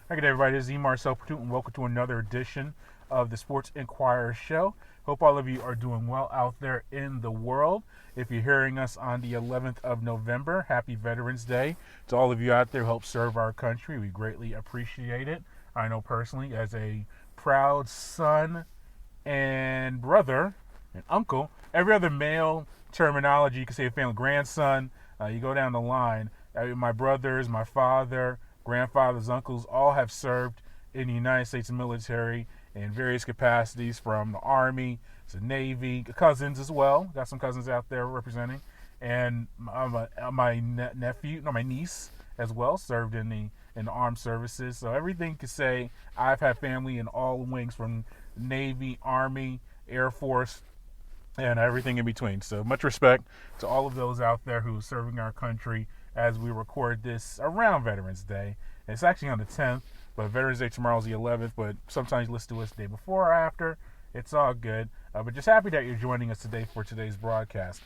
Hi, good day, everybody. This is Marcel Purtute, and welcome to another edition of the Sports Inquirer Show. Hope all of you are doing well out there in the world. If you're hearing us on the 11th of November, happy Veterans Day to all of you out there who help serve our country. We greatly appreciate it. I know personally, as a proud son and brother and uncle, every other male terminology, you can say family, grandson, you go down the line. My brothers, my father, grandfathers, uncles, all have served in the United States military in various capacities, from the Army to Navy, cousins as well. Got some cousins out there representing. And my niece as well served in the armed services. So everything to say, I've had family in all wings, from Navy, Army, Air Force, and everything in between. So much respect to all of those out there who are serving our country as we record this around Veterans Day. And it's actually on the 10th, but Veterans Day tomorrow is the 11th, but sometimes you listen to us the day before or after. It's all good. But just happy that you're joining us today for today's broadcast.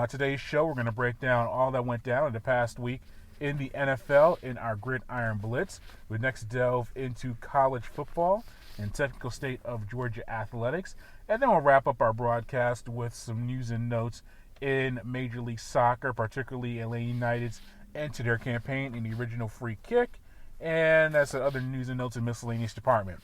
Today's show, we're going to break down all that went down in the past week in the NFL in our Gridiron Blitz. We next delve into college football and technical state of Georgia athletics. And then we'll wrap up our broadcast with some news and notes in Major League Soccer, particularly Atlanta United's end to their campaign in the original free kick. And that's the other news and notes and miscellaneous department.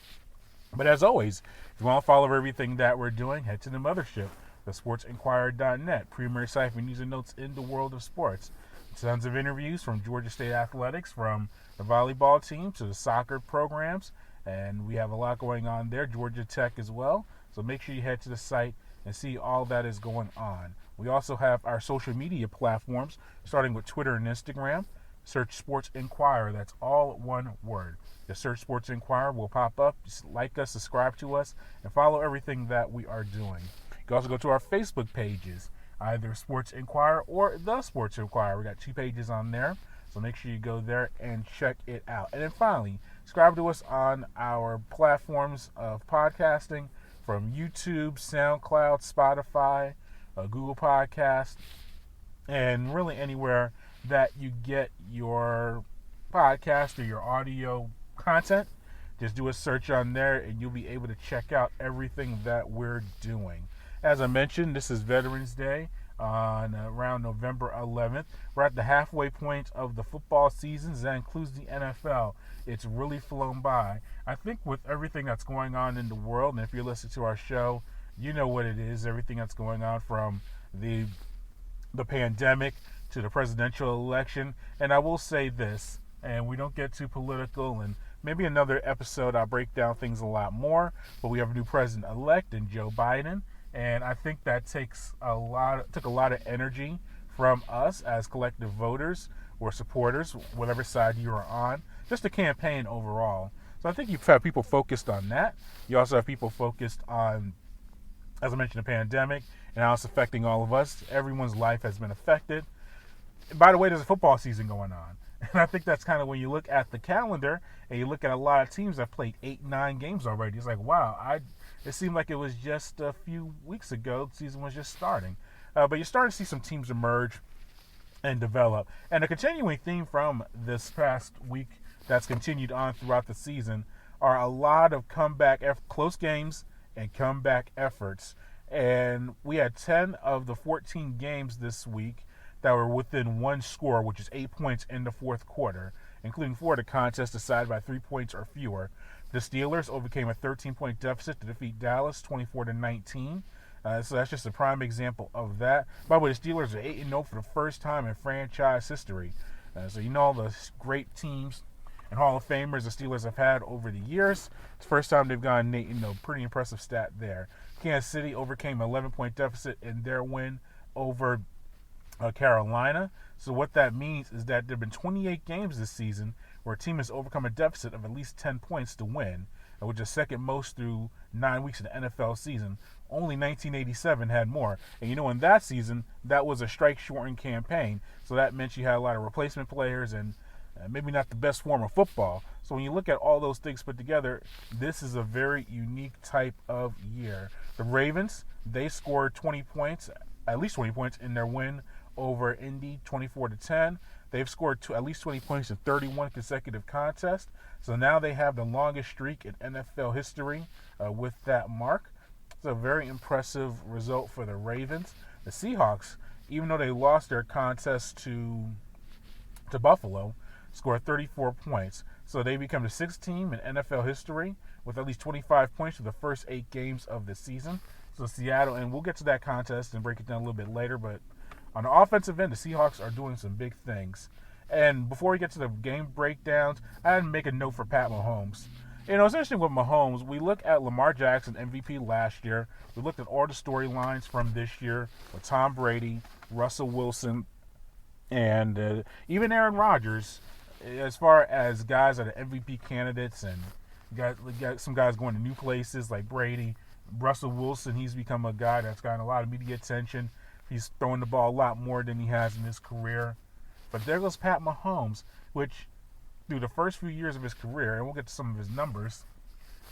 But as always, if you want to follow everything that we're doing, head to the mothership, thesportsinquirer.net, premier site for news and notes in the world of sports. Tons of interviews from Georgia State athletics, from the volleyball team to the soccer programs. And we have a lot going on there, Georgia Tech as well. So make sure you head to the site and see all that is going on. We also have our social media platforms, starting with Twitter and Instagram. Search Sports Inquirer. That's all one word. The search Sports Inquirer will pop up. Just like us, subscribe to us, and follow everything that we are doing. You can also go to our Facebook pages, either Sports Inquirer or The Sports Inquirer. We got 2 pages on there, so make sure you go there and check it out. And then finally, subscribe to us on our platforms of podcasting, from YouTube, SoundCloud, Spotify, Google Podcast, and really anywhere that you get your podcast or your audio content. Just do a search on there and you'll be able to check out everything that we're doing. As I mentioned, this is Veterans Day on around November 11th. We're at the halfway point of the football season. That includes the NFL. It's really flown by. I think with everything that's going on in the world, and if you're listening to our show, you know what it is. Everything that's going on, from the pandemic to the presidential election. And I will say this, and we don't get too political, and maybe another episode I'll break down things a lot more, but we have a new president-elect in Joe Biden, and I think that took a lot of energy from us as collective voters or supporters, whatever side you are on, just the campaign overall. So I think you have people focused on that. You also have people focused on, as I mentioned, the pandemic and how it's affecting all of us. Everyone's life has been affected. By the way, there's a football season going on. And I think that's kind of when you look at the calendar and you look at a lot of teams that played 8-9 games already. It's like, wow, it seemed like it was just a few weeks ago. The season was just starting. But you're starting to see some teams emerge and develop. And a continuing theme from this past week that's continued on throughout the season are a lot of close games and comeback efforts. And we had 10 of the 14 games this week that were within one score, which is 8 points in the fourth quarter, including 4 of the contests decided by 3 points or fewer. The Steelers overcame a 13-point deficit to defeat Dallas 24-19. So that's just a prime example of that. By the way, the Steelers are 8-0 for the first time in franchise history. So you know all the great teams and Hall of Famers the Steelers have had over the years. It's the first time they've gone 8-0. Pretty impressive stat there. Kansas City overcame an 11-point deficit in their win over Carolina. So what that means is that there have been 28 games this season where a team has overcome a deficit of at least 10 points to win, which is second most through 9 weeks in the NFL season. Only 1987 had more. And in that season, that was a strike-shortened campaign. So that meant you had a lot of replacement players and maybe not the best form of football. So when you look at all those things put together, this is a very unique type of year. The Ravens, they scored 20 points, at least 20 points in their win over Indy, 24-10. They've scored at least 20 points in 31 consecutive contests. So now they have the longest streak in NFL history with that mark. It's a very impressive result for the Ravens. The Seahawks, even though they lost their contest to Buffalo, scored 34 points. So they become the sixth team in NFL history with at least 25 points for the first 8 games of the season. So Seattle, and we'll get to that contest and break it down a little bit later, but on the offensive end, the Seahawks are doing some big things. And before we get to the game breakdowns, I had to make a note for Pat Mahomes. It's interesting with Mahomes. We look at Lamar Jackson, MVP last year. We looked at all the storylines from this year with Tom Brady, Russell Wilson, and even Aaron Rodgers, as far as guys that are MVP candidates and got some guys going to new places like Brady. Russell Wilson, he's become a guy that's gotten a lot of media attention. He's throwing the ball a lot more than he has in his career. But there goes Pat Mahomes, which through the first few years of his career, and we'll get to some of his numbers,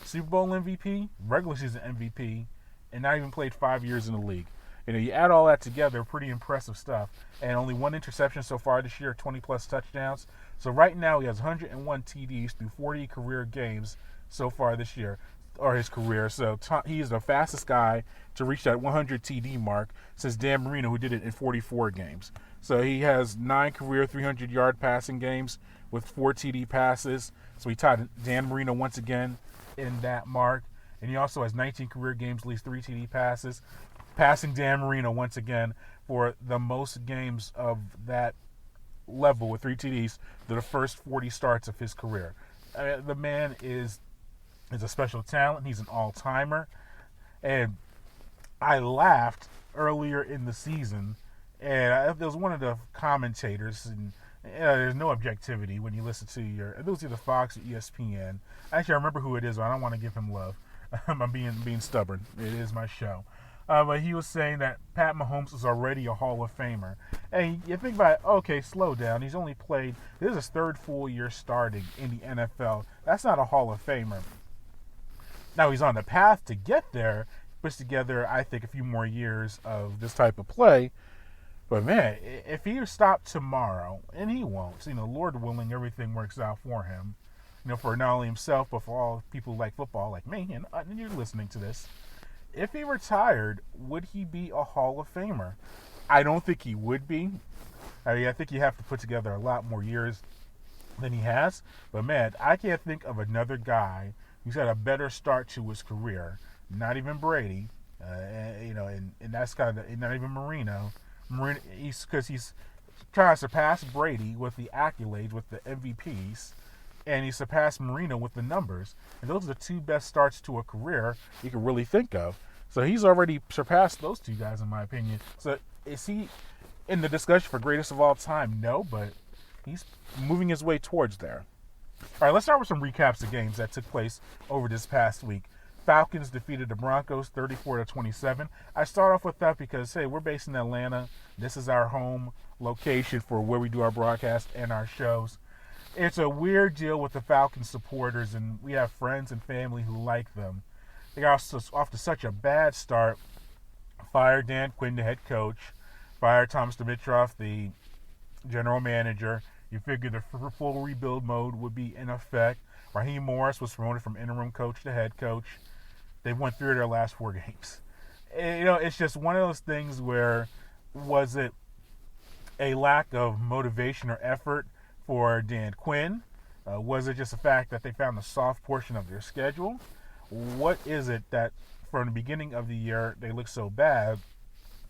Super Bowl MVP, regular season MVP, and not even played 5 years in the league. You add all that together, pretty impressive stuff. And only 1 interception so far this year, 20-plus touchdowns. So right now he has 101 TDs through 40 career games so far this year, or his career. So he is the fastest guy to reach that 100 TD mark since Dan Marino, who did it in 44 games. So he has 9 career 300-yard passing games with 4 TD passes. So he tied Dan Marino once again in that mark. And he also has 19 career games, at least 3 TD passes, passing Dan Marino once again for the most games of that level with 3 TDs to the first 40 starts of his career. The man is a special talent. He's an all-timer. And I laughed earlier in the season, and there was one of the commentators, and there's no objectivity when you listen to it was either Fox or ESPN. Actually, I remember who it is, but I don't want to give him love. I'm being stubborn. It is my show. But he was saying that Pat Mahomes is already a Hall of Famer. And you think about it, okay, slow down. He's only played, this is his 3rd full year starting in the NFL. That's not a Hall of Famer. Now he's on the path to get there. Puts together, I think, a few more years of this type of play. But man, if he stopped tomorrow, and he won't, Lord willing, everything works out for him. For not only himself, but for all people who like football, like me, and you're listening to this. If he retired, would he be a Hall of Famer? I don't think he would be. I think you have to put together a lot more years than he has. But man, I can't think of another guy who's had a better start to his career. Not even Brady, and that's kind of not even Marino. Because he's trying to surpass Brady with the accolades, with the MVPs, and he surpassed Marino with the numbers. And those are the 2 best starts to a career you can really think of. So he's already surpassed those 2 guys, in my opinion. So is he in the discussion for greatest of all time? No, but he's moving his way towards there. All right, let's start with some recaps of games that took place over this past week. Falcons defeated the Broncos 34-27. I start off with that because, hey, we're based in Atlanta. This is our home location for where we do our broadcast and our shows. It's a weird deal with the Falcons supporters, and we have friends and family who like them. They got off to such a bad start. Fired Dan Quinn, the head coach. Fired Thomas Dimitroff, the general manager. You figured the full rebuild mode would be in effect. Raheem Morris was promoted from interim coach to head coach. They won 3 of their last 4 games. And, it's just one of those things where, was it a lack of motivation or effort for Dan Quinn? Was it just the fact that they found the soft portion of their schedule? What is it that from the beginning of the year they looked so bad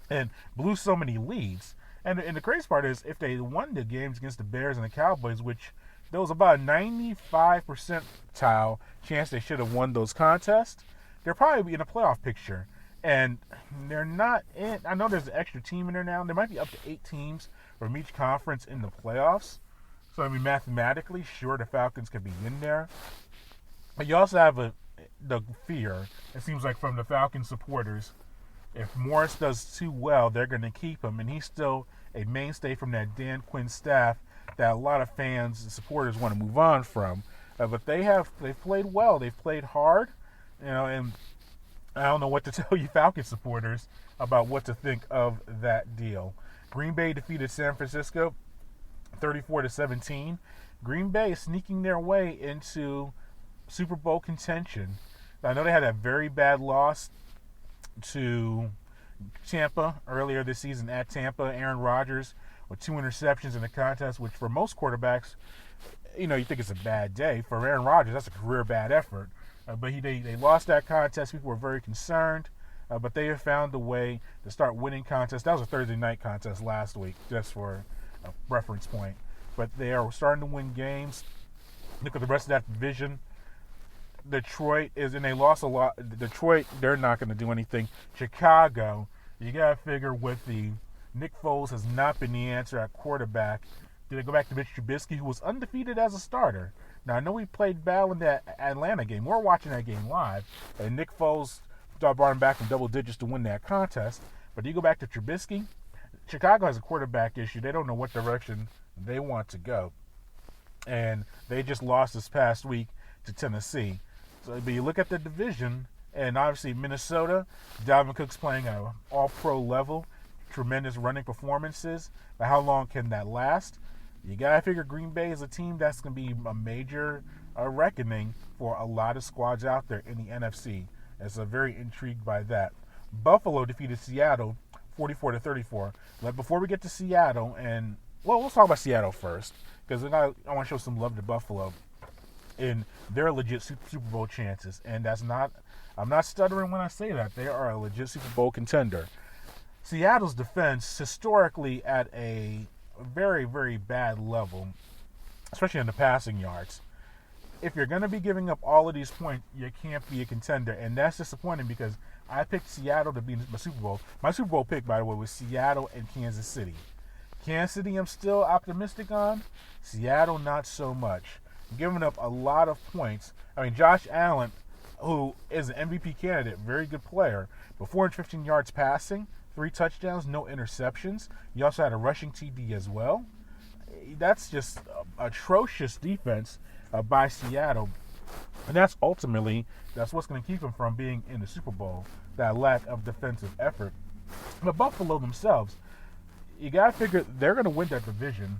and blew so many leads? And the crazy part is, if they won the games against the Bears and the Cowboys, which there was about a 95 percentile chance they should have won those contests, they're probably in a playoff picture. And they're not in. I know there's an extra team in there now. There might be up to 8 teams from each conference in the playoffs. So, mathematically, sure, the Falcons could be in there. But you also have the fear, it seems like, from the Falcons supporters. If Morris does too well, they're going to keep him. And he's still a mainstay from that Dan Quinn staff that a lot of fans and supporters want to move on from. But they've played well. They've played hard. And I don't know what to tell you Falcons supporters about what to think of that deal. Green Bay defeated San Francisco 34-17. Green Bay is sneaking their way into Super Bowl contention. I know they had a very bad loss to Tampa earlier this season at Tampa. Aaron Rodgers with 2 interceptions in the contest, which for most quarterbacks, you think it's a bad day. For Aaron Rodgers, that's a career bad effort. But they lost that contest. People were very concerned. But they have found a way to start winning contests. That was a Thursday night contest last week, just for a reference point. But they are starting to win games. Look at the rest of that division. Detroit and they lost a lot. Detroit, they're not going to do anything. Chicago, you got to figure with the Nick Foles has not been the answer at quarterback. Did they go back to Mitch Trubisky, who was undefeated as a starter? Now, I know we played battle in that Atlanta game. We're watching that game live. And Nick Foles brought him back from double digits to win that contest. But do you go back to Trubisky? Chicago has a quarterback issue. They don't know what direction they want to go. And they just lost this past week to Tennessee. So, but you look at the division, and obviously Minnesota, Dalvin Cook's playing at an all-pro level, tremendous running performances. But how long can that last? You got to figure Green Bay is a team that's going to be a major reckoning for a lot of squads out there in the NFC. And so very intrigued by that. Buffalo defeated Seattle 44-34. But before we get to Seattle, let's talk about Seattle first, because I want to show some love to Buffalo in their legit Super Bowl chances. And I'm not stuttering when I say that. They are a legit Super Bowl contender. Seattle's defense, historically at a very, very bad level, especially in the passing yards. If you're going to be giving up all of these points, you can't be a contender. And that's disappointing because I picked Seattle to be in my Super Bowl. My Super Bowl pick, by the way, was Seattle and Kansas City. Kansas City I'm still optimistic on. Seattle, not so much. Giving up a lot of points. I mean, Josh Allen, who is an MVP candidate, very good player, but 415 yards passing, 3 touchdowns, no interceptions. He also had a rushing TD as well. That's just atrocious defense by Seattle. And that's what's going to keep them from being in the Super Bowl, that lack of defensive effort. But Buffalo themselves, you got to figure they're going to win that division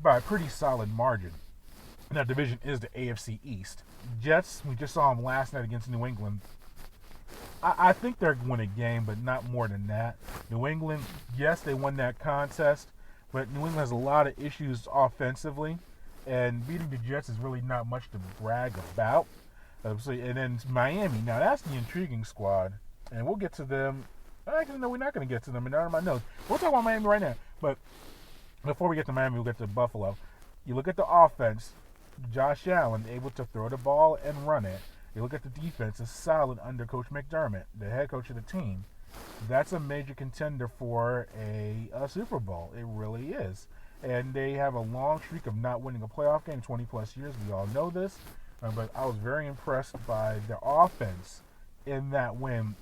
by a pretty solid margin. And that division is the AFC East. Jets, we just saw them last night against New England. I think they're going to win a game, but not more than that. New England, yes, they won that contest, but New England has a lot of issues offensively, and beating the Jets is really not much to brag about. And then Miami. Now, that's the intriguing squad, and we'll get to them. Actually, no, we're not going to get to them. And out of my notes. We'll talk about Miami right now. But before we get to Miami, we'll get to Buffalo. You look at the offense. Josh Allen able to throw the ball and run it. You look at the defense, it's solid under Coach McDermott, the head coach of the team. That's a major contender for a Super Bowl. It really is. And they have a long streak of not winning a playoff game, 20-plus years. We all know this. But I was very impressed by their offense in that win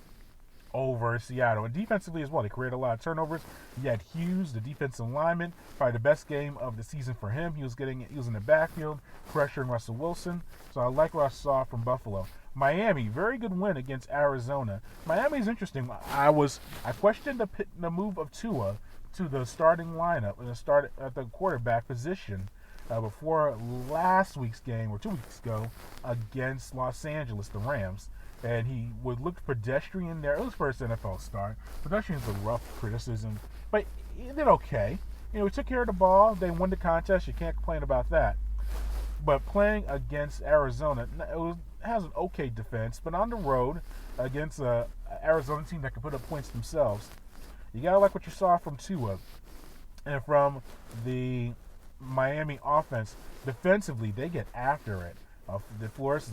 over Seattle. And defensively as well, they created a lot of turnovers. You had Hughes, the defensive lineman, probably the best game of the season for him. He was in the backfield, pressuring Russell Wilson. So I like what I saw from Buffalo. Miami, very good win against Arizona. Miami's interesting. I questioned the move of Tua to the starting lineup and start at the quarterback position before last week's game, or 2 weeks ago, against Los Angeles, the Rams. And he would look pedestrian there. It was his first NFL start. Pedestrian is a rough criticism, but he did okay. He took care of the ball. They won the contest. You can't complain about that. But playing against Arizona, it has an okay defense, but on the road against an Arizona team that can put up points themselves, you got to like what you saw from Tua. And from the Miami offense, defensively, they get after it. DeFlores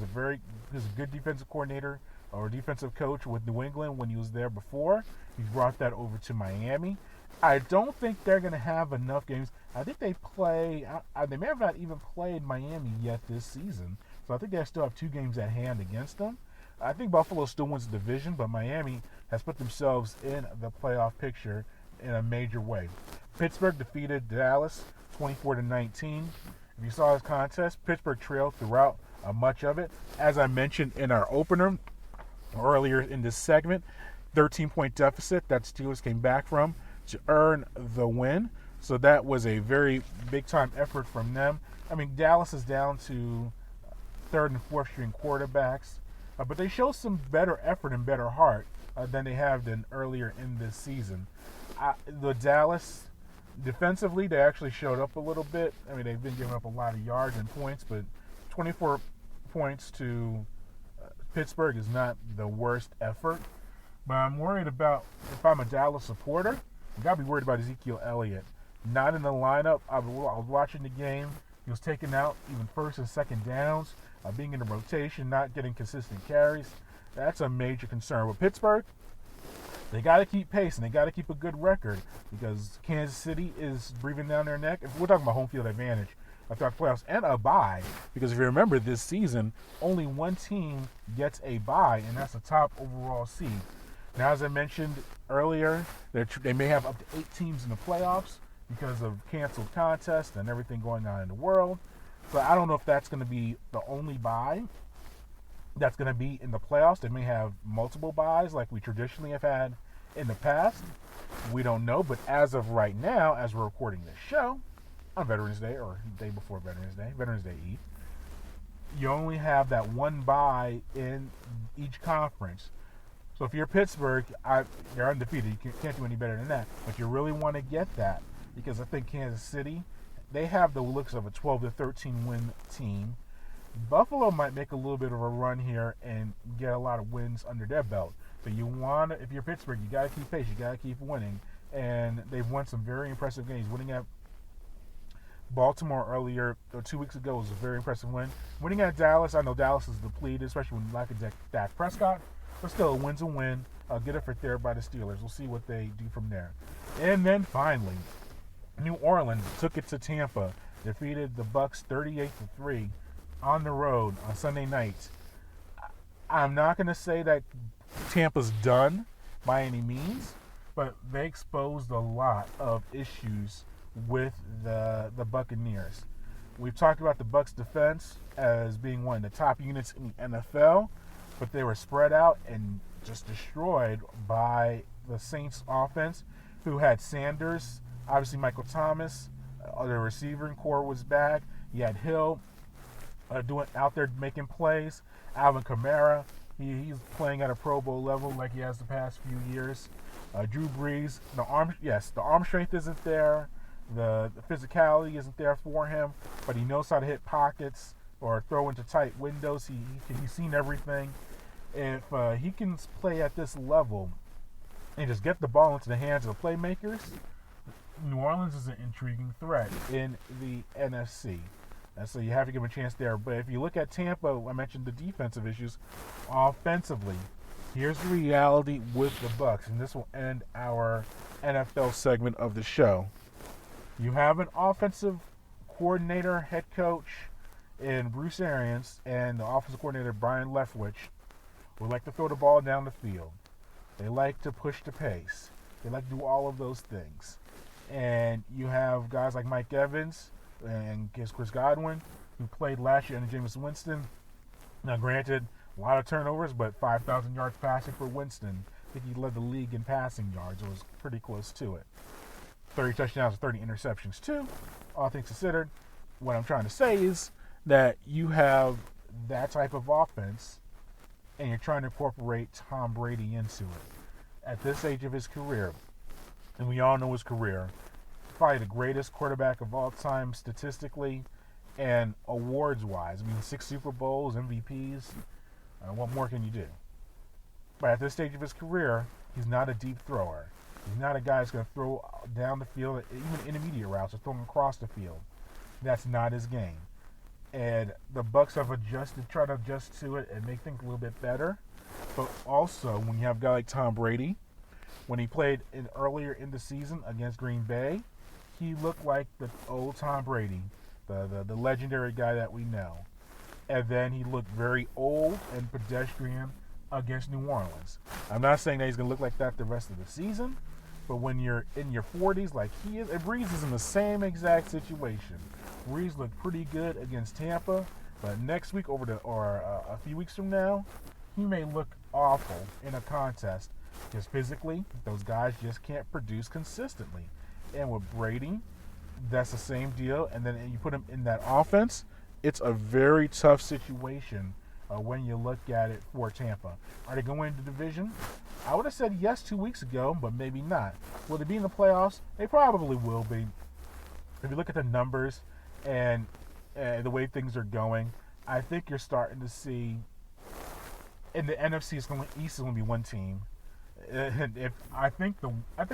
is a good defensive coordinator or defensive coach with New England when he was there before. He's brought that over to Miami. I don't think they're going to have enough games. I think they may have not even played Miami yet this season. So I think they still have 2 games at hand against them. I think Buffalo still wins the division, but Miami has put themselves in the playoff picture in a major way. Pittsburgh defeated Dallas 24-19. If you saw this contest, Pittsburgh trailed throughout much of it. As I mentioned in our opener earlier in this segment, 13-point deficit that Steelers came back from to earn the win. So that was a very big time effort from them. I mean, Dallas is down to third and fourth string quarterbacks, but they show some better effort and better heart than they have than earlier in this season. The Dallas, defensively, they actually showed up a little bit. I mean, they've been giving up a lot of yards and points, but 24 points to Pittsburgh is not the worst effort. But I'm worried about, if I'm a Dallas supporter, you got to be worried about Ezekiel Elliott. Not in the lineup. I was watching the game. He was taken out even first and second downs, being in the rotation, not getting consistent carries. That's a major concern. With Pittsburgh, they got to keep pace and they got to keep a good record because Kansas City is breathing down their neck. If we're talking about home field advantage throughout the playoffs and a bye, because if you remember this season, only one team gets a bye, and that's the top overall seed. Now, as I mentioned earlier, they may have up to 8 teams in the playoffs because of canceled contests and everything going on in the world. So I don't know if that's going to be the only bye that's going to be in the playoffs. They may have multiple byes like we traditionally have had in the past. We don't know, but as of right now, as we're recording this show on Veterans Day or the day before Veterans Day Eve, you only have that one bye in each conference. So if you're Pittsburgh, you're undefeated. You can't do any better than that. But you really want to get that because I think Kansas City, they have the looks of a 12 to 13 win team. Buffalo might make a little bit of a run here and get a lot of wins under their belt. So you want to, if you're Pittsburgh, you got to keep pace. You got to keep winning. And they've won some very impressive games. Winning at Baltimore earlier, or 2 weeks ago, was a very impressive win. Winning at Dallas, I know Dallas is depleted, especially when lack of Dak Prescott. But still, a win's a win. Get it for there by the Steelers. We'll see what they do from there. And then finally, New Orleans took it to Tampa, defeated the Bucs 38-3 on the road on Sunday night. I'm not going to say that Tampa's done by any means, but they exposed a lot of issues with the Buccaneers. We've talked about the Bucs defense as being one of the top units in the NFL, but they were spread out and just destroyed by the Saints offense, who had Sanders, obviously Michael Thomas, the receiving core was back. You had Hill doing out there making plays. Alvin Kamara, he's playing at a Pro Bowl level like he has the past few years. Drew Brees, the arm strength isn't there, the physicality isn't there for him, but he knows how to hit pockets or throw into tight windows. He's seen everything. If he can play at this level and just get the ball into the hands of the playmakers, New Orleans is an intriguing threat in the NFC. And so you have to give him a chance there. But if you look at Tampa, I mentioned the defensive issues. Offensively, here's the reality with the Bucs, and this will end our NFL segment of the show. You have an offensive coordinator, head coach in Bruce Arians, and the offensive coordinator, Brian Leftwich, who like to throw the ball down the field. They like to push the pace. They like to do all of those things. And you have guys like Mike Evans and Chris Godwin, who played last year, and Jameis Winston. Now, granted, a lot of turnovers, but 5,000 yards passing for Winston. I think he led the league in passing yards. It was pretty close to it. 30 touchdowns and 30 interceptions, too. All things considered, what I'm trying to say is that you have that type of offense, and you're trying to incorporate Tom Brady into it. At this age of his career, and we all know his career, probably the greatest quarterback of all time statistically and awards-wise. I mean, 6 Super Bowls, MVPs. What more can you do? But at this stage of his career, he's not a deep thrower. He's not a guy that's going to throw down the field, even intermediate routes, or throwing across the field. That's not his game. And the Bucs have tried to adjust to it and make things a little bit better. But also, when you have a guy like Tom Brady, when he played earlier in the season against Green Bay, he looked like the old Tom Brady, the legendary guy that we know. And then he looked very old and pedestrian against New Orleans. I'm not saying that he's going to look like that the rest of the season, but when you're in your 40s like he is, and Breeze is in the same exact situation. Breeze looked pretty good against Tampa, but next week a few weeks from now, he may look awful in a contest. Just physically, those guys just can't produce consistently. and with Brady, that's the same deal. And then you put him in that offense, it's a very tough situation when you look at it for Tampa. Are they going to win the division? I would have said yes 2 weeks ago, but maybe not. Will they be in the playoffs? They probably will be. If you look at the numbers and the way things are going, I think you're starting to see in the NFC East is going to be one team. And I think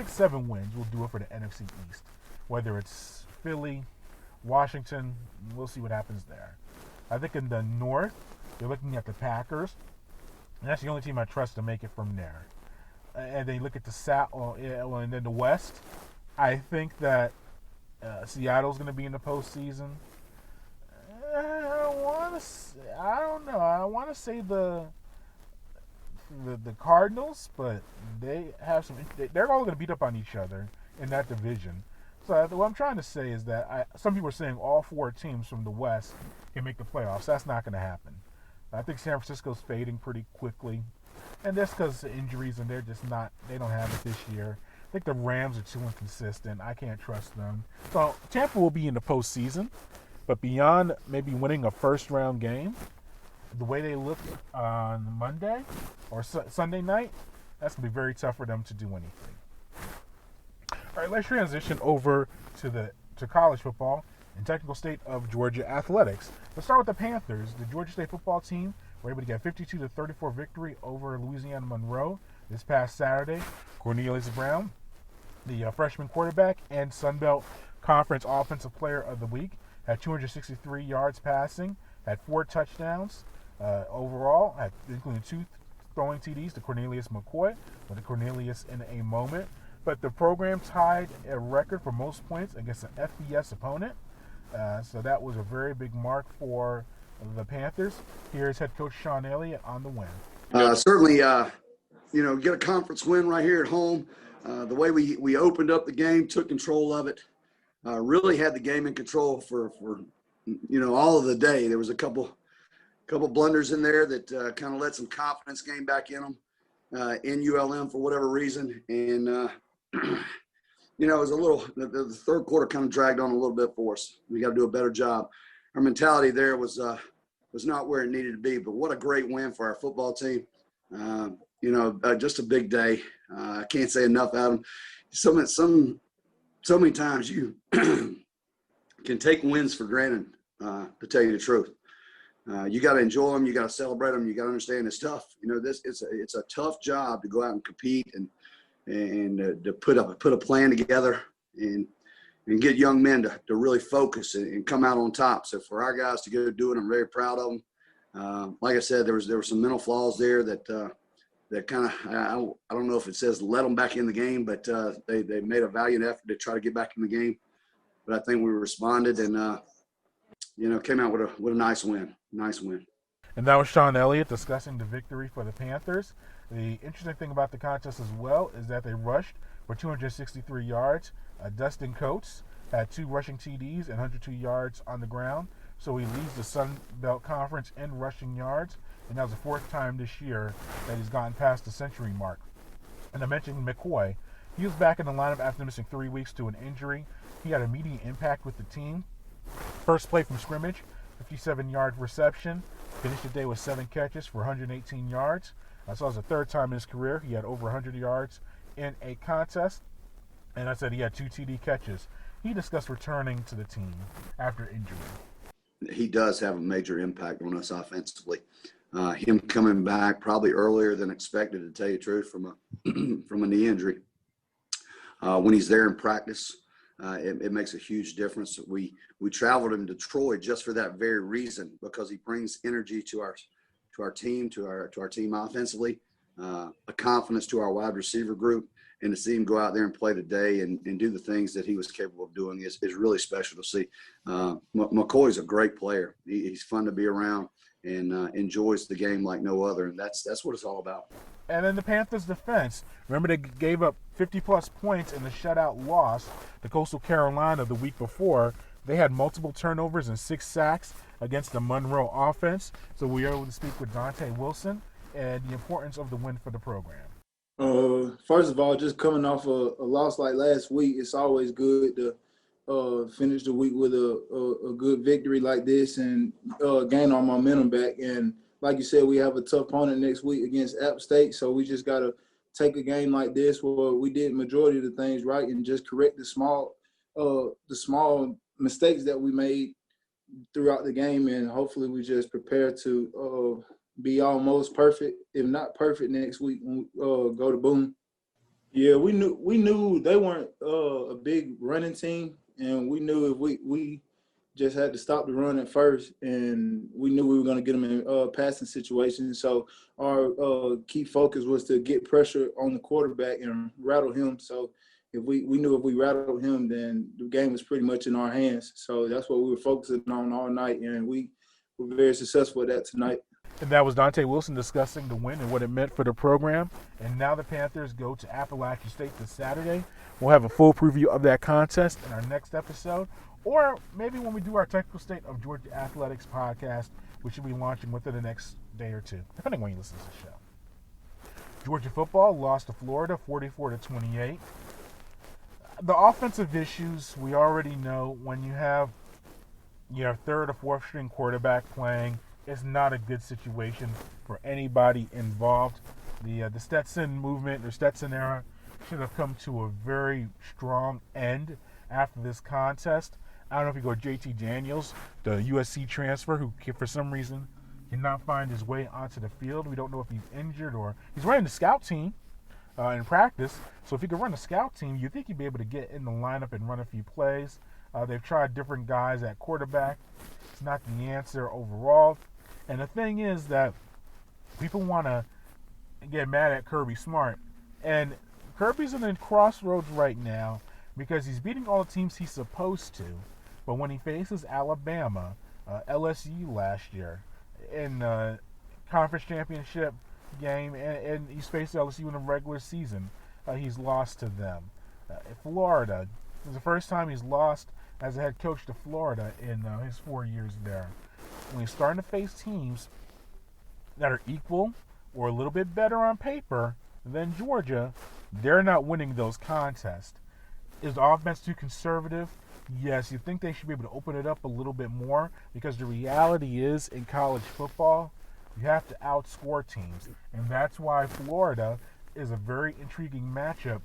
7 wins will do it for the NFC East. Whether it's Philly, Washington, we'll see what happens there. I think in the North, you're looking at the Packers, and that's the only team I trust to make it from there. And then you look at the South, and then the West. I think that Seattle's going to be in the postseason. I don't know. I want to say the Cardinals, but they have some. They're all going to beat up on each other in that division. So what I'm trying to say is that some people are saying all 4 teams from the West can make the playoffs. That's not going to happen. I think San Francisco's fading pretty quickly, and that's because of injuries, and they're just not. They don't have it this year. I think the Rams are too inconsistent. I can't trust them. So Tampa will be in the postseason, but beyond maybe winning a first-round game, the way they look on Monday or Sunday night, that's going to be very tough for them to do anything. All right, let's transition over to college football and technical state of Georgia athletics. Let's start with the Panthers. The Georgia State football team were able to get 52-34 victory over Louisiana Monroe this past Saturday. Cornelius Brown, the freshman quarterback and Sun Belt Conference Offensive Player of the Week, had 263 yards passing, had 4 touchdowns overall, including 2 throwing TDs to Cornelius McCoy, with Cornelius in a moment. But the program tied a record for most points against an FBS opponent. So that was a very big mark for the Panthers. Here's head coach Shawn Elliott on the win. Certainly, get a conference win right here at home. The way we opened up the game, took control of it, really had the game in control for all of the day. There was a couple blunders in there that kind of let some confidence gain back in them in ULM for whatever reason. And, it was a little – the third quarter kind of dragged on a little bit for us. We got to do a better job. Our mentality there was not where it needed to be, but what a great win for our football team. Just a big day. I can't say enough, Adam. So many times you can take wins for granted, to tell you the truth. You got to enjoy them. You got to celebrate them. You got to understand it's tough. It's a tough job to go out and compete and to put a plan together and get young men to really focus and come out on top. So for our guys to go do it, I'm very proud of them. Like I said, there were some mental flaws there that kind of, I don't know if it says let them back in the game, but they made a valiant effort to try to get back in the game. But I think we responded and came out with a nice win. Nice win. And that was Shawn Elliott discussing the victory for the Panthers. The interesting thing about the contest as well is that they rushed for 263 yards. Dustin Coates had 2 rushing TDs and 102 yards on the ground. So he leads the Sun Belt Conference in rushing yards. And that was the 4th time this year that he's gotten past the century mark. And I mentioned McCoy. He was back in the lineup after missing 3 weeks to an injury. He had immediate impact with the team. First play from scrimmage, 57-yard reception. Finished the day with 7 catches for 118 yards. So it was the 3rd time in his career he had over 100 yards in a contest. And I said he had 2 TD catches. He discussed returning to the team after injury. He does have a major impact on us offensively. Him coming back probably earlier than expected, to tell you the truth, from a knee injury. When he's there in practice, it makes a huge difference. We traveled in Detroit just for that very reason, because he brings energy to our team, to our team offensively, a confidence to our wide receiver group, and to see him go out there and play today and do the things that he was capable of doing is really special to see. McCoy's a great player. He's fun to be around and enjoys the game like no other, and that's what it's all about. And then the Panthers' defense. Remember, they gave up 50-plus points in the shutout loss to Coastal Carolina the week before. They had multiple turnovers and 6 sacks against the Monroe offense. So we were able to speak with Dante Wilson and the importance of the win for the program. First of all, just coming off a loss like last week, it's always good to finish the week with a good victory like this and gain our momentum back. And like you said, we have a tough opponent next week against App State, so we just got to take a game like this where we did majority of the things right and just correct the small mistakes that we made throughout the game, and hopefully we just prepare to be almost perfect, if not perfect, next week when we go to Boone. Yeah, we knew they weren't a big running team, and we knew if we just had to stop the run at first, and we knew we were going to get them in passing situations. So our key focus was to get pressure on the quarterback and rattle him. So if we knew if we rattled him, then the game was pretty much in our hands. So that's what we were focusing on all night, and we were very successful at that tonight. And that was Dante Wilson discussing the win and what it meant for the program. And now the Panthers go to Appalachian State this Saturday. We'll have a full preview of that contest in our next episode, or maybe when we do our Technical State of Georgia Athletics podcast, which should be launching within the next day or two, depending on when you listen to the show. Georgia football lost to Florida 44-28. The offensive issues, we already know. When you have your third or fourth string quarterback playing, it's not a good situation for anybody involved. The Stetson movement or Stetson era should have come to a very strong end after this contest. I don't know if you go JT Daniels, the USC transfer, who for some reason cannot find his way onto the field. We don't know if he's injured or he's running the scout team in practice. So if he could run a scout team, you'd think he'd be able to get in the lineup and run a few plays. They've tried different guys at quarterback. It's not the answer overall. And the thing is that people want to get mad at Kirby Smart. And Kirby's in a crossroads right now because he's beating all the teams he's supposed to. But when he faces Alabama, LSU last year in conference championship game, and he's faced LSU in the regular season, he's lost to them. Florida, this is the first time he's lost as a head coach to Florida in his 4 years there. When he's starting to face teams that are equal or a little bit better on paper than Georgia, they're not winning those contests. Is the offense too conservative? Yes, you think they should be able to open it up a little bit more, because the reality is in college football, you have to outscore teams. And that's why Florida is a very intriguing matchup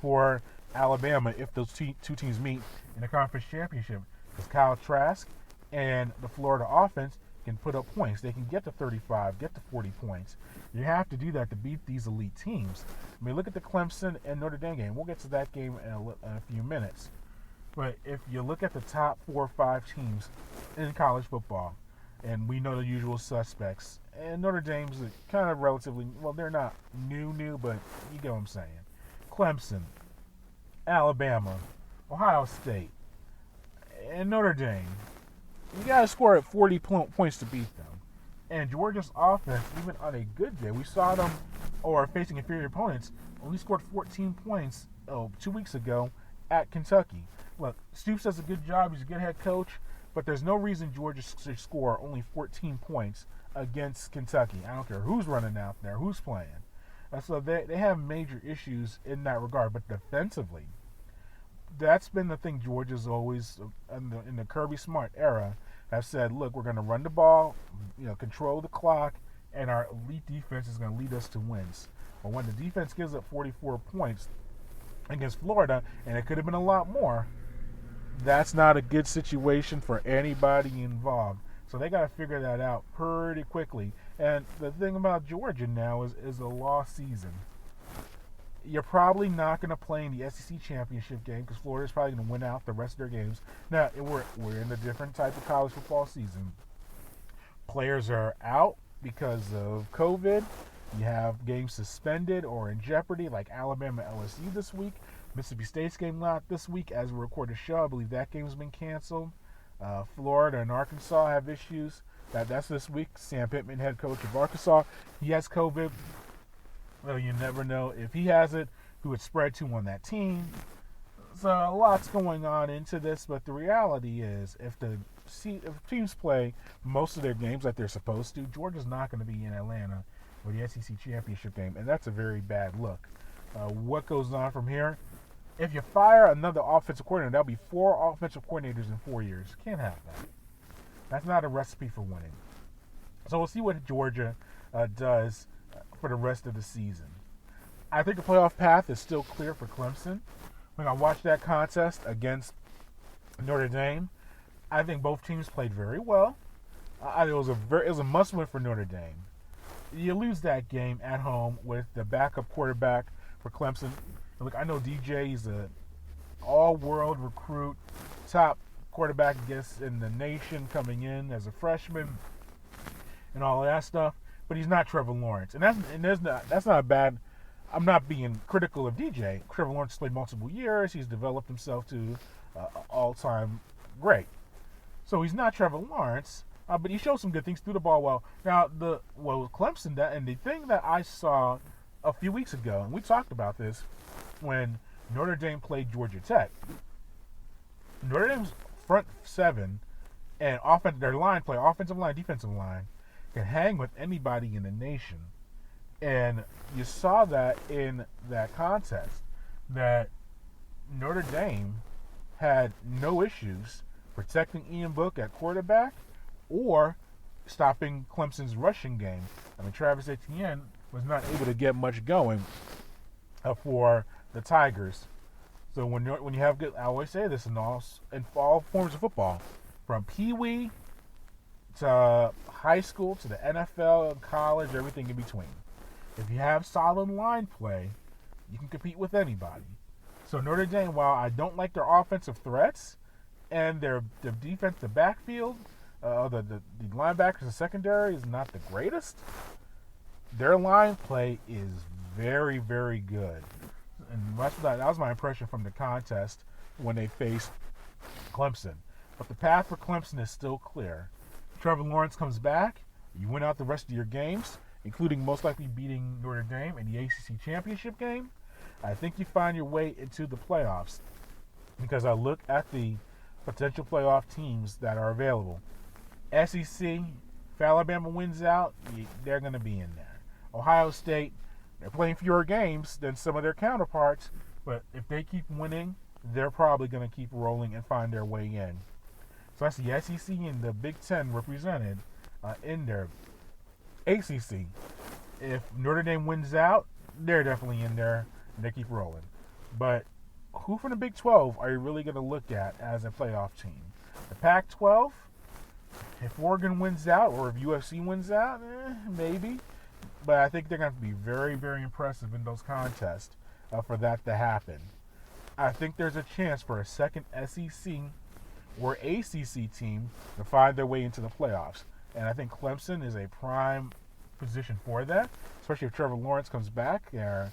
for Alabama if those two teams meet in the conference championship. Because Kyle Trask and the Florida offense can put up points. They can get to 35, get to 40 points. You have to do that to beat these elite teams. I mean, look at the Clemson and Notre Dame game. We'll get to that game in a few minutes. But if you look at the top 4 or 5 teams in college football, and we know the usual suspects, and Notre Dame's kind of relatively, well, they're not new, but you get what I'm saying. Clemson, Alabama, Ohio State, and Notre Dame. You got to score at 40 points to beat them. And Georgia's offense, even on a good day, we saw them, or facing inferior opponents, only scored 14 points 2 weeks ago at Kentucky. Look, Stoops does a good job. He's a good head coach. But there's no reason Georgia should score only 14 points against Kentucky. I don't care who's running out there, who's playing. So they have major issues in that regard. But defensively, that's been the thing Georgia's always, in the Kirby Smart era, have said, look, we're going to run the ball, control the clock, and our elite defense is going to lead us to wins. But when the defense gives up 44 points against Florida, and it could have been a lot more, that's not a good situation for anybody involved. So they got to figure that out pretty quickly. And the thing about Georgia now is a lost season. You're probably not going to play in the SEC championship game because Florida's probably going to win out the rest of their games. Now, we're in a different type of college football season. Players are out because of COVID. You have games suspended or in jeopardy, like Alabama LSU this week. Mississippi State's game not this week as we record the show. I believe that game's been canceled. Florida and Arkansas have issues. That's this week. Sam Pittman, head coach of Arkansas, he has COVID. Well, you never know if he has it, who it's spread to on that team. So a lot's going on into this, but the reality is if teams play most of their games like they're supposed to, Georgia's not going to be in Atlanta for the SEC championship game, and that's a very bad look. What goes on from here? If you fire another offensive coordinator, that'll be 4 offensive coordinators in 4 years. Can't have that. That's not a recipe for winning. So we'll see what Georgia does for the rest of the season. I think the playoff path is still clear for Clemson. When I watched that contest against Notre Dame, I think both teams played very well. It was a must-win for Notre Dame. You lose that game at home with the backup quarterback for Clemson. Look, I know DJ is an all-world recruit, top quarterback, I guess, in the nation coming in as a freshman and all of that stuff, but he's not Trevor Lawrence. And that's not bad. I'm not being critical of DJ. Trevor Lawrence has played multiple years. He's developed himself to all-time great. So he's not Trevor Lawrence, but he showed some good things, threw the ball well. Now, with Clemson, and the thing that I saw a few weeks ago, and we talked about this when Notre Dame played Georgia Tech. Notre Dame's front seven and their line play, offensive line, defensive line, can hang with anybody in the nation. And you saw that in that contest, that Notre Dame had no issues protecting Ian Book at quarterback or stopping Clemson's rushing game. I mean, Travis Etienne was not able to get much going for the Tigers. So when you have good, I always say this in all forms of football, from Pee-wee to high school to the NFL, college, everything in between. If you have solid line play, you can compete with anybody. So Notre Dame, while I don't like their offensive threats and their defense, the backfield, the linebackers, the secondary is not the greatest, their line play is very, very good. And that was my impression from the contest when they faced Clemson. But the path for Clemson is still clear. Trevor Lawrence comes back. You win out the rest of your games, including most likely beating Notre Dame in the ACC championship game. I think you find your way into the playoffs, because I look at the potential playoff teams that are available. SEC, if Alabama wins out, they're going to be in there. Ohio State, they're playing fewer games than some of their counterparts, but if they keep winning, they're probably going to keep rolling and find their way in. So that's the SEC and the Big Ten represented in there. ACC, if Notre Dame wins out, they're definitely in there and they keep rolling. But who from the Big 12 are you really going to look at as a playoff team? The Pac-12, if Oregon wins out or if UFC wins out, maybe. But I think they're going to be very, very impressive in those contests for that to happen. I think there's a chance for a second SEC or ACC team to find their way into the playoffs. And I think Clemson is a prime position for that, especially if Trevor Lawrence comes back, their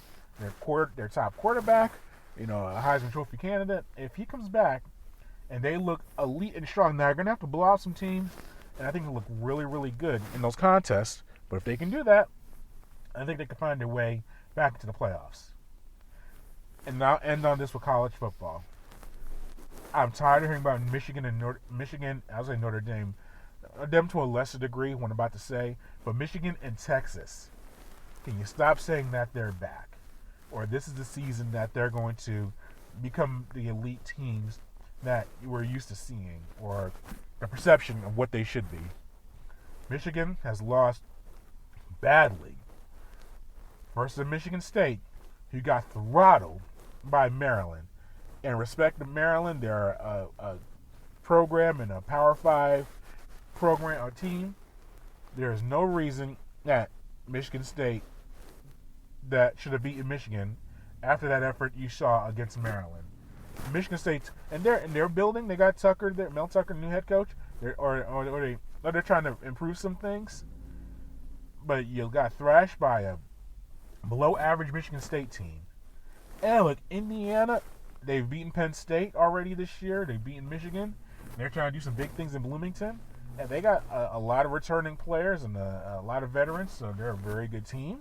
top quarterback, a Heisman Trophy candidate. If he comes back and they look elite and strong, now they're going to have to blow out some teams, and I think they'll look really, really good in those contests. But if they can do that, I think they can find their way back into the playoffs. And now end on this with college football. I'm tired of hearing about Michigan and Notre Dame. Them to a lesser degree, what I'm about to say, but Michigan and Texas. Can you stop saying that they're back? Or this is the season that they're going to become the elite teams that we're used to seeing, or the perception of what they should be. Michigan has lost badly versus Michigan State, who got throttled by Maryland. And respect to Maryland, they're a program and a Power 5 program or team. There is no reason that Michigan State that should have beaten Michigan after that effort you saw against Maryland. Michigan State, and they're building. They got Mel Tucker, new head coach. They're trying to improve some things. But you got thrashed by a below average Michigan State team. And look, Indiana, they've beaten Penn State already this year. They've beaten Michigan. They're trying to do some big things in Bloomington. And they got a lot of returning players and a lot of veterans, so they're a very good team.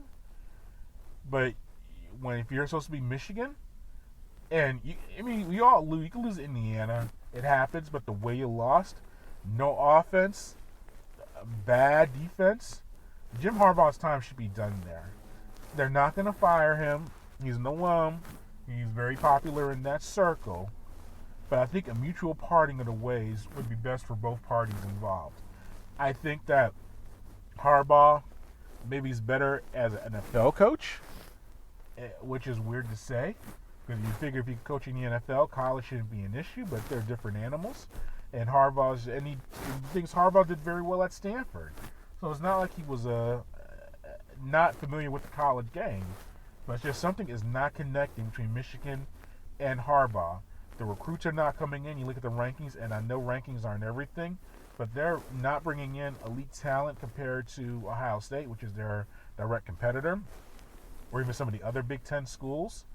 But if you're supposed to be Michigan, and you can lose Indiana. It happens, but the way you lost, no offense, bad defense, Jim Harbaugh's time should be done there. They're not going to fire him. He's an alum. He's very popular in that circle. But I think a mutual parting of the ways would be best for both parties involved. I think that Harbaugh maybe is better as an NFL coach, which is weird to say, because you figure if you're coaching the NFL, college shouldn't be an issue, but they're different animals. And he thinks Harbaugh did very well at Stanford. So it's not like he was not familiar with the college game, but it's just something is not connecting between Michigan and Harbaugh. The recruits are not coming in. You look at the rankings, and I know rankings aren't everything, but they're not bringing in elite talent compared to Ohio State, which is their direct competitor, or even some of the other Big Ten schools.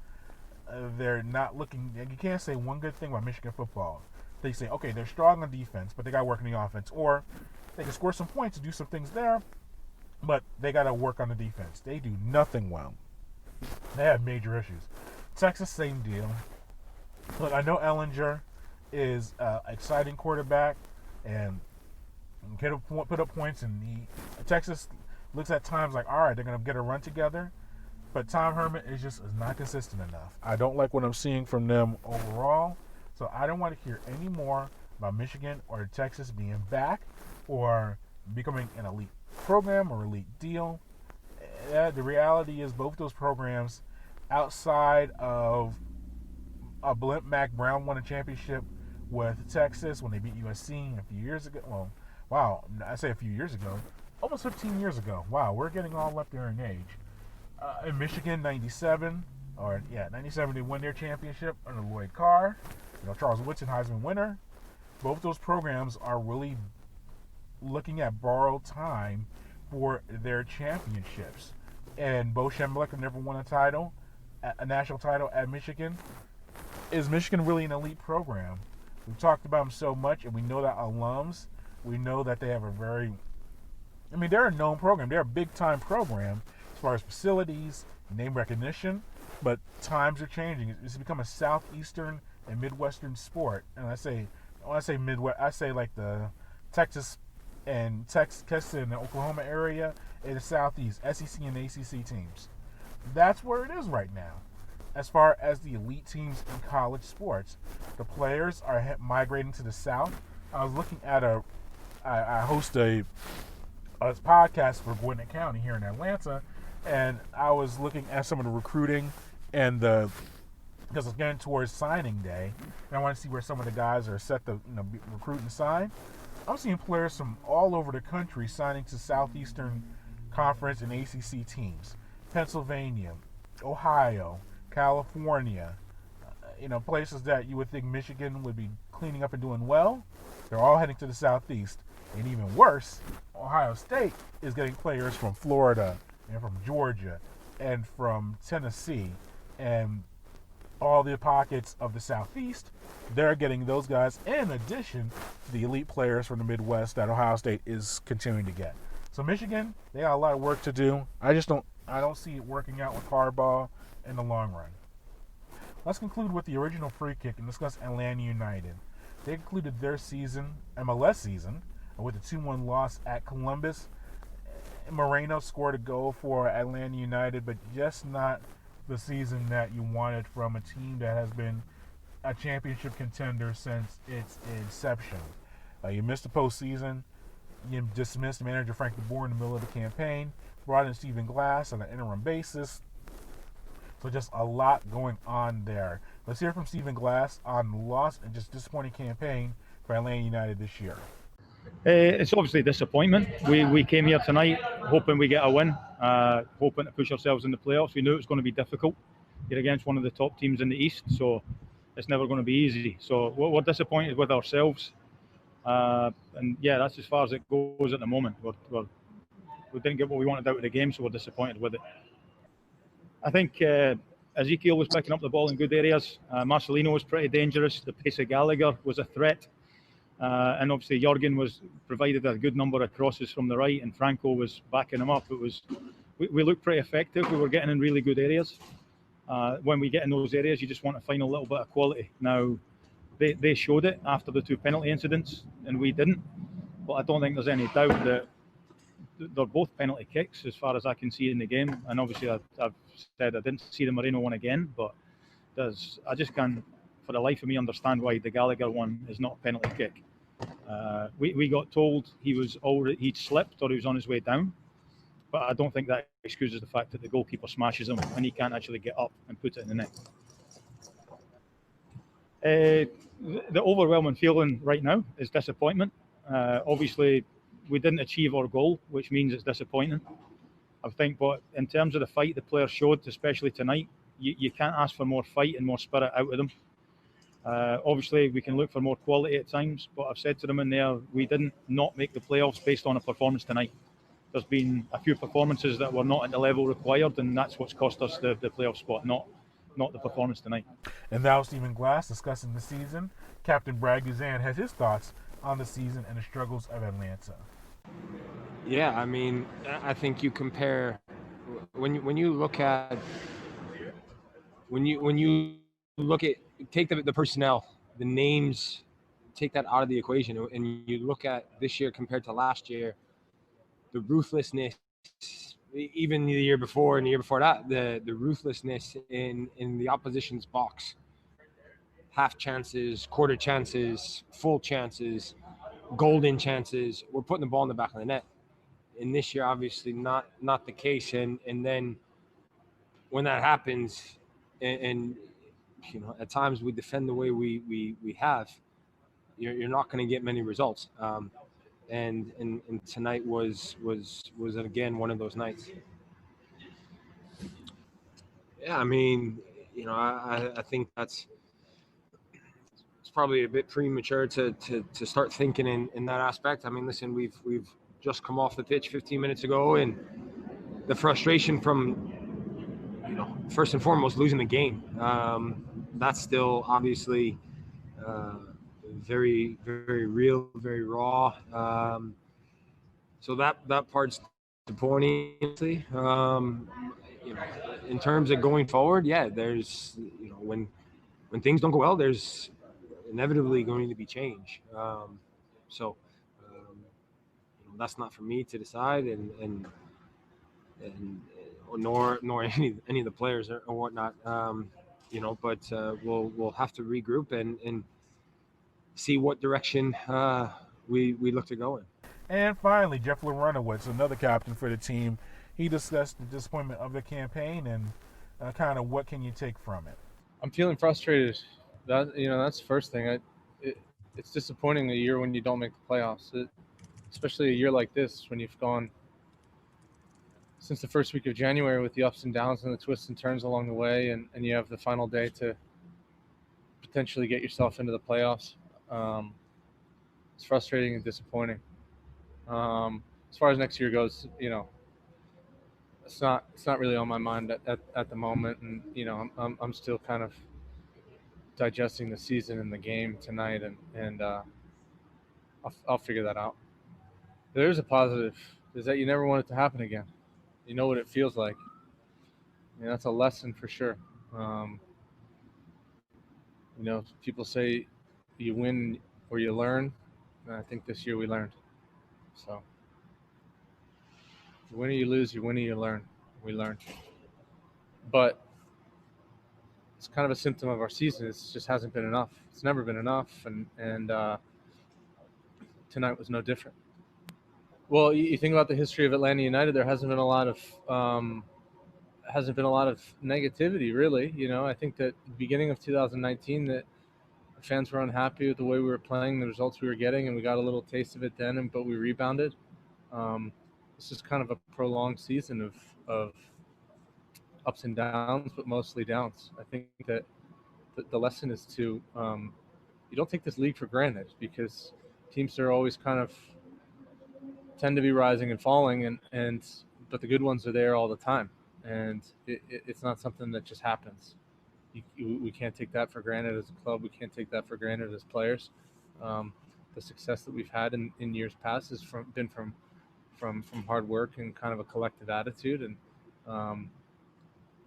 They're not looking. You can't say one good thing about Michigan football. They say, okay, they're strong on defense, but they got to work on the offense, or they can score some points and do some things there, but they got to work on the defense. They do nothing well. They have major issues. Texas, same deal. Look, I know Ellinger is an exciting quarterback and can put up points, and Texas looks at times like, all right, they're going to get a run together, but Tom Herman is not consistent enough. I don't like what I'm seeing from them overall, so I don't want to hear any more about Michigan or Texas being back or becoming an elite program or elite deal. The reality is both those programs, outside of a blimp, Mac Brown won a championship with Texas when they beat USC a few years ago. Well, wow, I say a few years ago, almost 15 years ago. Wow, we're getting all up there in age. In Michigan, 97, they won their championship under Lloyd Carr. Charles Woodson, Heisman winner. Both those programs are really looking at borrowed time for their championships. And Bo Schembechler never won a national title at Michigan. Is Michigan really an elite program? We've talked about them so much, and we know that alums, we know that they have they're a known program. They're a big-time program as far as facilities, name recognition, but times are changing. It's become a southeastern and midwestern sport. And when I say Midwest, I say like the Texas and the Oklahoma area and the southeast, SEC and ACC teams. That's where it is right now. As far as the elite teams in college sports, the players are migrating to the south. I was looking at I host a podcast for Gwinnett County here in Atlanta, and I was looking at some of the recruiting and because it's getting towards signing day, and I want to see where some of the guys are set to recruit and sign. I'm seeing players from all over the country signing to Southeastern Conference and ACC teams. Pennsylvania, Ohio, California, places that you would think Michigan would be cleaning up and doing well. They're all heading to the Southeast. And even worse, Ohio State is getting players from Florida and from Georgia and from Tennessee and all the pockets of the Southeast. They're getting those guys in addition to the elite players from the Midwest that Ohio State is continuing to get. So Michigan, they got a lot of work to do. I don't see it working out with Harbaugh in the long run. Let's conclude with the original free kick and discuss Atlanta United. They concluded their MLS season, with a 2-1 loss at Columbus. Moreno scored a goal for Atlanta United, but just not the season that you wanted from a team that has been a championship contender since its inception. You missed the postseason. You dismissed manager Frank DeBoer in the middle of the campaign. Brought in Stephen Glass on an interim basis. So just a lot going on there. Let's hear from Stephen Glass on the loss and just disappointing campaign for Atlanta United this year. It's obviously a disappointment. We came here tonight hoping we get a win, hoping to push ourselves in the playoffs. We knew it was going to be difficult. You're against one of the top teams in the East, so it's never going to be easy. So we're disappointed with ourselves. And yeah, that's as far as it goes at the moment. We didn't get what we wanted out of the game, so we're disappointed with it. I think Ezekiel was picking up the ball in good areas. Marcelino was pretty dangerous. The pace of Gallagher was a threat. And obviously Jurgen was provided a good number of crosses from the right, and Franco was backing him up. We looked pretty effective. We were getting in really good areas. When we get in those areas, you just want to find a little bit of quality. Now, they showed it after the 2 penalty incidents, and we didn't. But I don't think there's any doubt that they're both penalty kicks as far as I can see in the game. And obviously I've said I didn't see the Moreno one again, but I just can't for the life of me understand why the Gallagher one is not a penalty kick. We got told he'd slipped or he was on his way down, but I don't think that excuses the fact that the goalkeeper smashes him and he can't actually get up and put it in the net. The overwhelming feeling right now is disappointment. Obviously, we didn't achieve our goal, which means it's disappointing. I think, but in terms of the fight the players showed, especially tonight, you can't ask for more fight and more spirit out of them. Obviously, we can look for more quality at times, but I've said to them in there, we didn't not make the playoffs based on a performance tonight. There's been a few performances that were not at the level required, and that's what's cost us the playoff spot, not the performance tonight. And now Stephen Glass discussing the season. Captain Brad Guzan has his thoughts on the season and the struggles of Atlanta. Yeah, I mean, I think you compare when you look at take the personnel, the names, take that out of the equation, and you look at this year compared to last year, the ruthlessness, even the year before and the year before that, the ruthlessness in the opposition's box, half chances, quarter chances, full chances, golden chances, we're putting the ball in the back of the net. And this year, obviously not the case. And then when that happens, and you know, at times we defend the way we have, you're not going to get many results. And tonight was again one of those nights. Yeah, I mean, you know, I think it's probably a bit premature to start thinking in that aspect. I mean, listen, we've just come off the pitch 15 minutes ago, and the frustration from, you know, first and foremost losing the game, that's still obviously very, very real, very raw. So that part's disappointing. You know, in terms of going forward, yeah, there's, you know, when things don't go well, there's inevitably going to be change. So you know, that's not for me to decide, and nor any of the players or whatnot. You know, but we'll have to regroup and see what direction we look to go in. And finally, Jeff Larentowicz, another captain for the team, he discussed the disappointment of the campaign and kind of what can you take from it. I'm feeling frustrated. That's the first thing. It's disappointing a year when you don't make the playoffs, especially a year like this when you've gone since the first week of January with the ups and downs and the twists and turns along the way, and you have the final day to potentially get yourself into the playoffs. It's frustrating and disappointing. As far as next year goes, you know, it's not really on my mind at the moment, and you know, I'm still kind of digesting the season and the game tonight, and I'll figure that out. There's a positive, is that you never want it to happen again. You know what it feels like. I mean, that's a lesson for sure. You know, people say you win or you learn, and I think this year we learned. So, you win or you lose, you win or you learn. We learned. But it's kind of a symptom of our season. It just hasn't been enough. It's never been enough, and tonight was no different. Well, you think about the history of Atlanta United. There hasn't been a lot of negativity, really. You know, I think that at the beginning of 2019, that fans were unhappy with the way we were playing, the results we were getting, and we got a little taste of it then. But we rebounded. This is kind of a prolonged season of ups and downs, but mostly downs. I think that the lesson is to you don't take this league for granted, because teams are always kind of tend to be rising and falling, but the good ones are there all the time, and it's not something that just happens. We can't take that for granted as a club. We can't take that for granted as players. The success that we've had in years past has been from hard work and kind of a collective attitude. And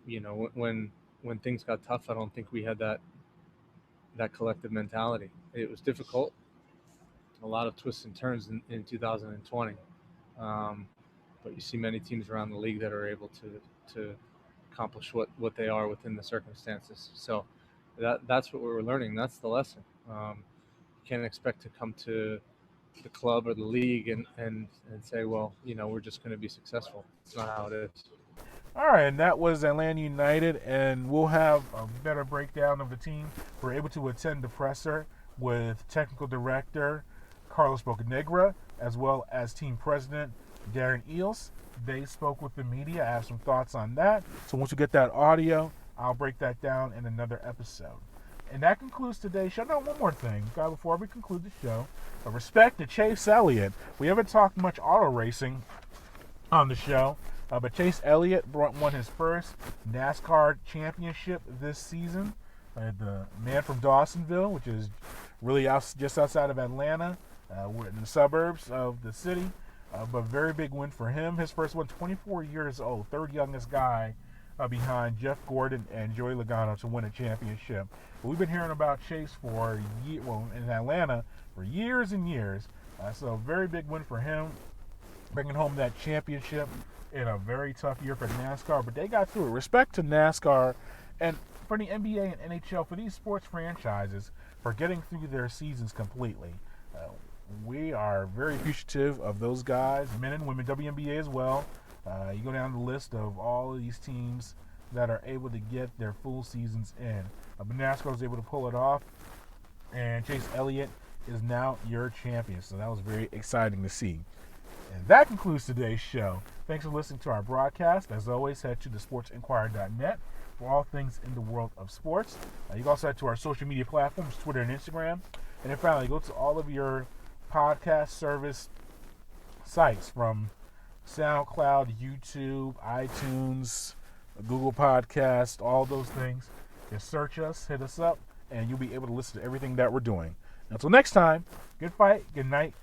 you know, when things got tough, I don't think we had that collective mentality. It was difficult. A lot of twists and turns in 2020. but you see many teams around the league that are able to accomplish what they are within the circumstances. So that's what we're learning. That's the lesson. You can't expect to come to the club or the league and say, well, we're just going to be successful. It's not how it is. All right, and that was Atlanta United, and we'll have a better breakdown of the team. We're able to attend the presser with technical director Carlos Bocanegra, as well as team president Darren Eels. They spoke with the media. I have some thoughts on that. So once we get that audio, I'll break that down in another episode. And that concludes today's show. No, one more thing, before we conclude the show. Respect to Chase Elliott. We haven't talked much auto racing on the show, but Chase Elliott won his first NASCAR championship this season. The man from Dawsonville, which is really just outside of Atlanta. We're in the suburbs of the city, but very big win for him. His first one, 24 years old, third youngest guy behind Jeff Gordon and Joey Logano to win a championship. But we've been hearing about Chase in Atlanta for years and years. So very big win for him, bringing home that championship in a very tough year for NASCAR. But they got through it. Respect to NASCAR and for the NBA and NHL, for these sports franchises, for getting through their seasons completely. We are very appreciative of those guys, men and women, WNBA as well. You go down the list of all of these teams that are able to get their full seasons in. But NASCAR was able to pull it off, and Chase Elliott is now your champion. So that was very exciting to see. And that concludes today's show. Thanks for listening to our broadcast. As always, head to thesportsinquirer.net for all things in the world of sports. You can also head to our social media platforms, Twitter and Instagram. And then finally, go to all of your podcast service sites from SoundCloud, YouTube, iTunes, Google Podcast, all those things. Just search us, hit us up, and you'll be able to listen to everything that we're doing. Until next time, good fight, good night.